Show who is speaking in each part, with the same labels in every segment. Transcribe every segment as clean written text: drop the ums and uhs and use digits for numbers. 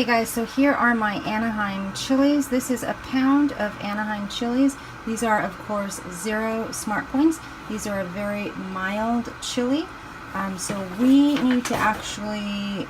Speaker 1: Okay guys, so here are my Anaheim chilies. This is a pound of Anaheim chilies. These are of course 0 smart points. These are a very mild chili. So we need to actually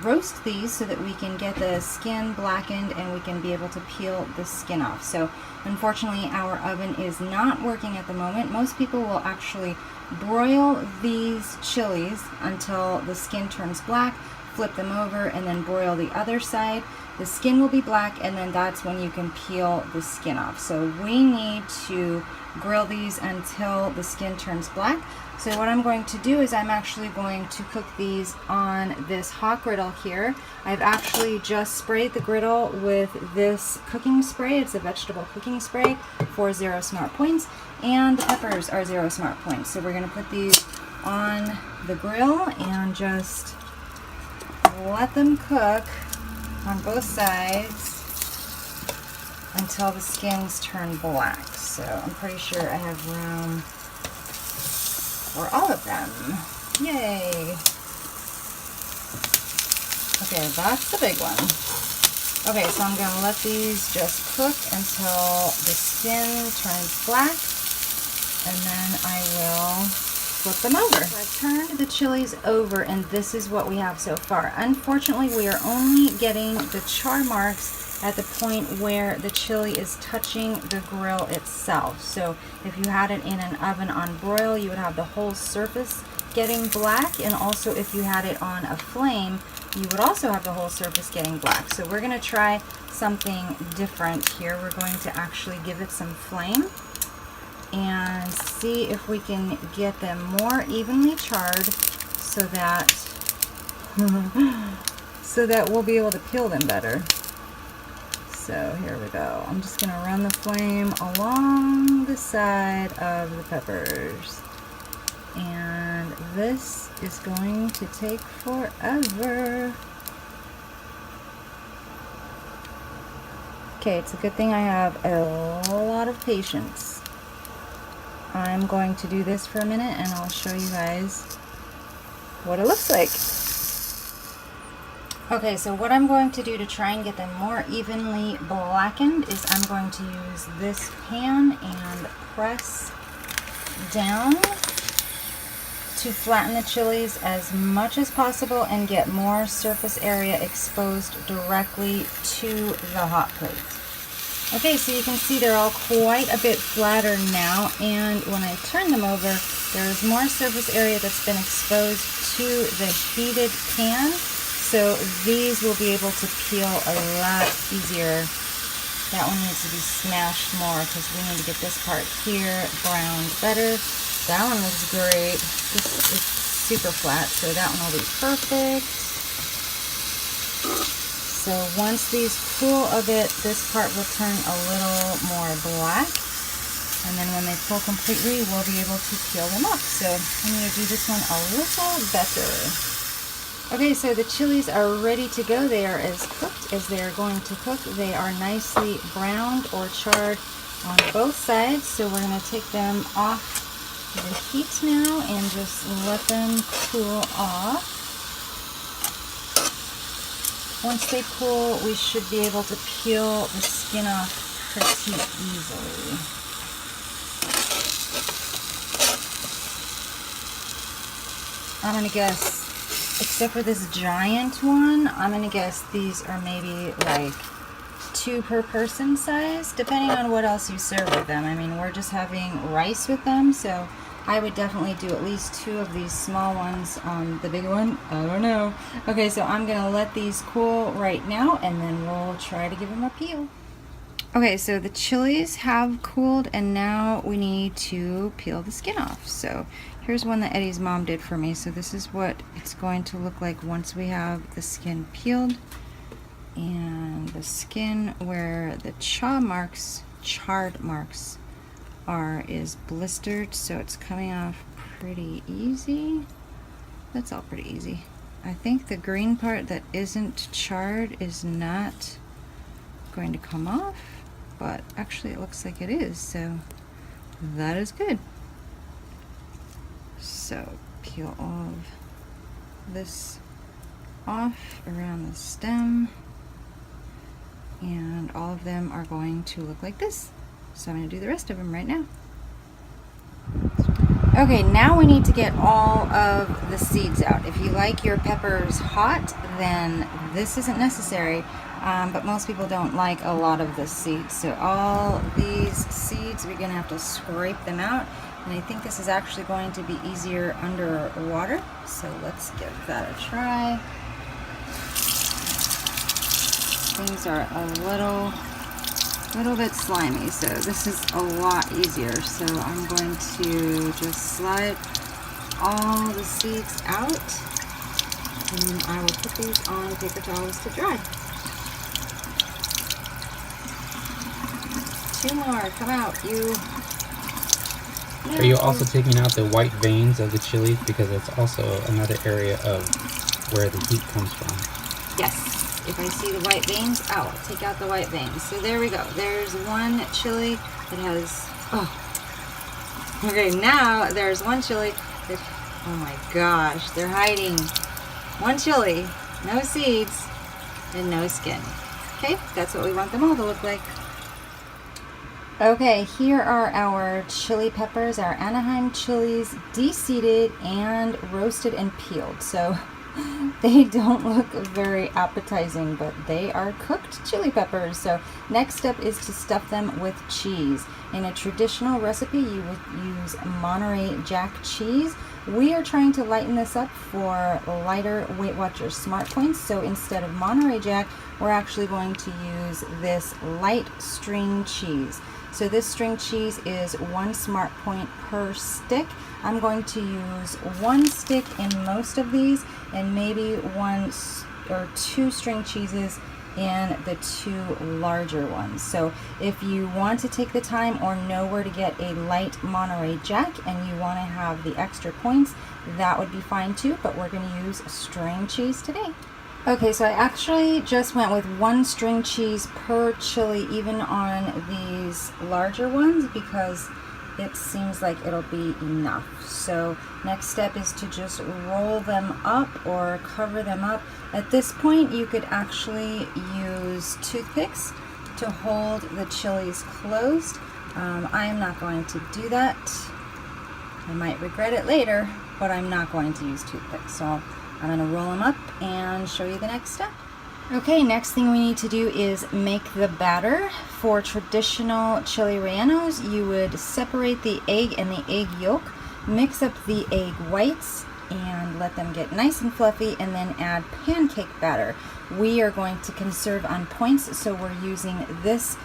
Speaker 1: roast these so that we can get the skin blackened and we can be able to peel the skin off. So unfortunately our oven is not working at the moment. Most people will actually broil these chilies until the skin turns black, flip them over, and then broil the other side. The skin will be black, and then that's when you can peel the skin off. So we need to grill these until the skin turns black. So what I'm going to do is I'm actually going to cook these on this hot griddle here. I've actually just sprayed the griddle with this cooking spray. It's a vegetable cooking spray for 0 smart points, and the peppers are 0 smart points. So we're going to put these on the grill and just let them cook on both sides until the skins turn black. So I'm pretty sure I have room for all of them. Yay! Okay, that's the big one. Okay, so I'm going to let these just cook until the skin turns black, and then I will flip them over. So I've turned the chilies over, and this is what we have so far. Unfortunately, we are only getting the char marks at the point where the chili is touching the grill itself. So if you had it in an oven on broil, you would have the whole surface getting black, and also if you had it on a flame, you would also have the whole surface getting black. So we're going to try something different here. We're going to actually give it some flame and see if we can get them more evenly charred so that we'll be able to peel them better. So here we go. I'm just going to run the flame along the side of the peppers. And this is going to take forever. Okay, it's a good thing I have a lot of patience. I'm going to do this for a minute and I'll show you guys what it looks like. Okay, so what I'm going to do to try and get them more evenly blackened is I'm going to use this pan and press down to flatten the chilies as much as possible and get more surface area exposed directly to the hot plate. Okay, so you can see they're all quite a bit flatter now, and when I turn them over, there's more surface area that's been exposed to the heated pan, so these will be able to peel a lot easier. That one needs to be smashed more because we need to get this part here browned better. That one looks great. This is super flat, so that one will be perfect. So once these cool a bit, this part will turn a little more black, and then when they cool completely, we'll be able to peel them off. So I'm going to do this one a little better. Okay, so the chilies are ready to go. They are as cooked as they are going to cook. They are nicely browned or charred on both sides, so we're going to take them off the heat now and just let them cool off. Once they cool, we should be able to peel the skin off pretty easily. I'm going to guess, except for this giant one, I'm going to guess these are maybe like 2 per person size, depending on what else you serve with them. I mean, we're just having rice with them, so I would definitely do at least 2 of these small ones. The big one, I don't know. Okay, so I'm going to let these cool right now, and then we'll try to give them a peel. Okay, so the chilies have cooled, and now we need to peel the skin off. So here's one that Eddie's mom did for me. So this is what it's going to look like once we have the skin peeled. And the skin where the charred marks are is blistered, so it's coming off pretty easy. That's all pretty easy. I think the green part that isn't charred is not going to come off, but actually it looks like it is, so that is good. So peel all of this off around the stem. and all of them are going to look like this. So I'm going to do the rest of them right now. Okay, now we need to get all of the seeds out. If you like your peppers hot, then this isn't necessary, but most people don't like a lot of the seeds. So all these seeds, we're going to have to scrape them out, and I think this is actually going to be easier underwater. So let's give that a try. Things are a little bit slimy, so this is a lot easier. So I'm going to just slide all the seeds out, and then I will put these on paper towels to dry. 2 more, come out, you. No.
Speaker 2: Are you also taking out the white veins of the chilies, because it's also another area of where the heat comes from?
Speaker 1: Yes. If I see the white veins, I'll take out the white veins. So there we go. There's one chili that has, oh. Okay, now there's one chili that, oh my gosh, they're hiding. One chili, no seeds, and no skin. Okay, that's what we want them all to look like. Okay, here are our chili peppers, our Anaheim chilies, deseeded and roasted and peeled. So they don't look very appetizing, but they are cooked chili peppers. So next step is to stuff them with cheese. In a traditional recipe, you would use Monterey Jack cheese. We are trying to lighten this up for lighter Weight Watchers Smart Points. So instead of Monterey Jack, we're actually going to use this light string cheese. So this string cheese is 1 smart point per stick. I'm going to use 1 stick in most of these, and maybe 1 or 2 string cheeses in the 2 larger ones. So if you want to take the time or know where to get a light Monterey Jack and you want to have the extra points, that would be fine too, but we're going to use string cheese today. Okay, so I actually just went with 1 string cheese per chili, even on these larger ones, because it seems like it'll be enough. So next step is to just roll them up or cover them up. At this point, you could actually use toothpicks to hold the chilies closed. I am not going to do that. I might regret it later, but I'm not going to use toothpicks. So I'm going to roll them up and show you the next step. Okay, next thing we need to do is make the batter. For traditional chili rellenos, you would separate the egg and the egg yolk, mix up the egg whites, and let them get nice and fluffy, and then add pancake batter. We are going to conserve on points, so we're using this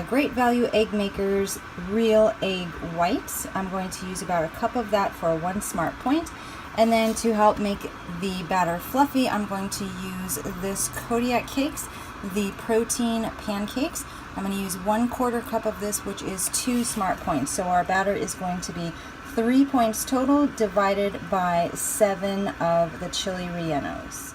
Speaker 1: Great Value Egg Makers real egg whites. I'm going to use about a cup of that for 1 smart point. And then to help make the batter fluffy, I'm going to use this Kodiak Cakes, the protein pancakes. I'm going to use 1/4 cup of this, which is 2 smart points. So our batter is going to be 3 points total, divided by 7 of the chili rellenos.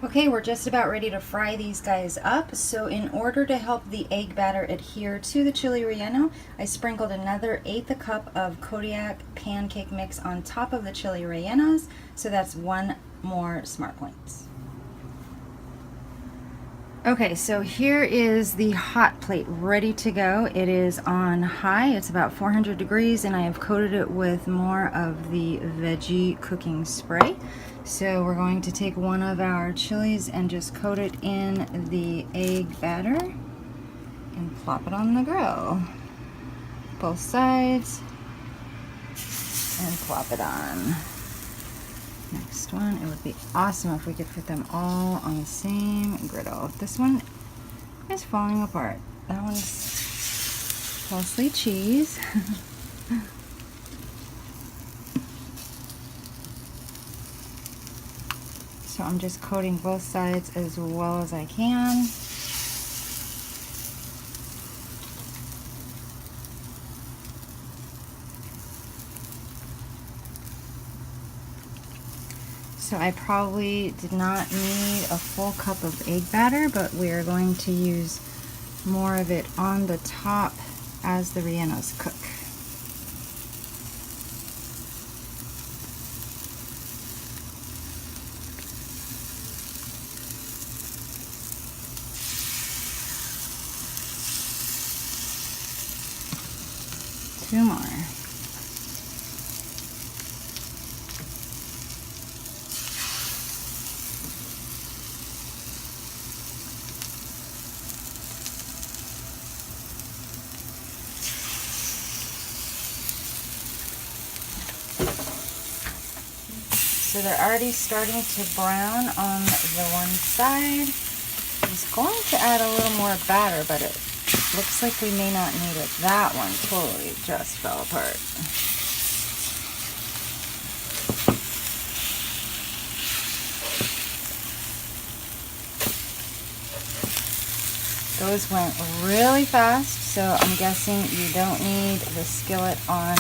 Speaker 1: Okay, we're just about ready to fry these guys up. So in order to help the egg batter adhere to the chili relleno, I sprinkled another 1/8 cup of Kodiak pancake mix on top of the chili rellenos. So that's 1 more smart points. Okay, so here is the hot plate ready to go. It is on high. It's about 400 degrees, and I have coated it with more of the veggie cooking spray. So we're going to take one of our chilies and just coat it in the egg batter and plop it on the grill. Both sides, and plop it on. Next one, it would be awesome if we could put them all on the same griddle. This one is falling apart. That one's mostly cheese. So I'm just coating both sides as well as I can. So I probably did not need a full cup of egg batter, but we are going to use more of it on the top as the rellenos cook. 2 more. So they're already starting to brown on the one side. I was going to add a little more batter, but it looks like we may not need it. That one totally just fell apart. Those went really fast, so I'm guessing you don't need the skillet on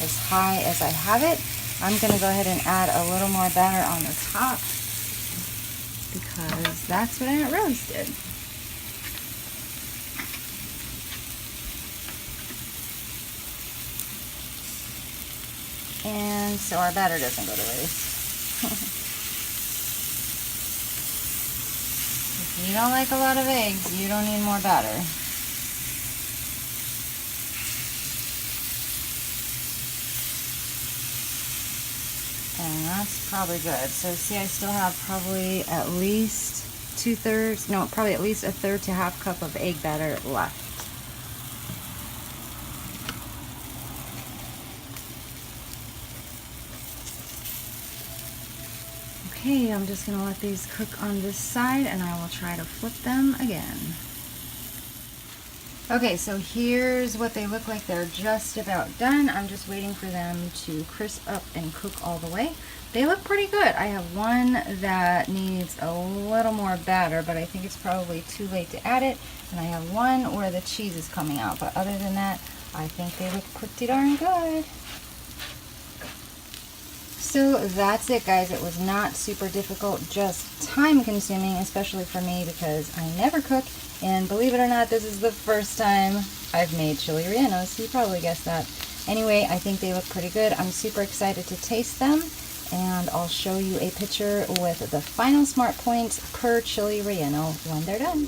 Speaker 1: as high as I have it. I'm going to go ahead and add a little more batter on the top because that's what Aunt Rose did. And so our batter doesn't go to waste. If you don't like a lot of eggs, you don't need more batter. And that's probably good. So see, I still have probably at least 2/3, no, probably at least 1/3 to 1/2 cup of egg batter left. Okay, I'm just gonna let these cook on this side and I will try to flip them again. Okay, so here's what they look like. They're just about done. I'm just waiting for them to crisp up and cook all the way. They look pretty good. I have one that needs a little more batter, but I think it's probably too late to add it. And I have one where the cheese is coming out, but other than that, I think they look pretty darn good. So that's it, guys. It was not super difficult, just time consuming, especially for me because I never cook. And believe it or not, this is the first time I've made chili rellenos. You probably guessed that. Anyway, I think they look pretty good. I'm super excited to taste them. And I'll show you a picture with the final smart points per chili relleno when they're done.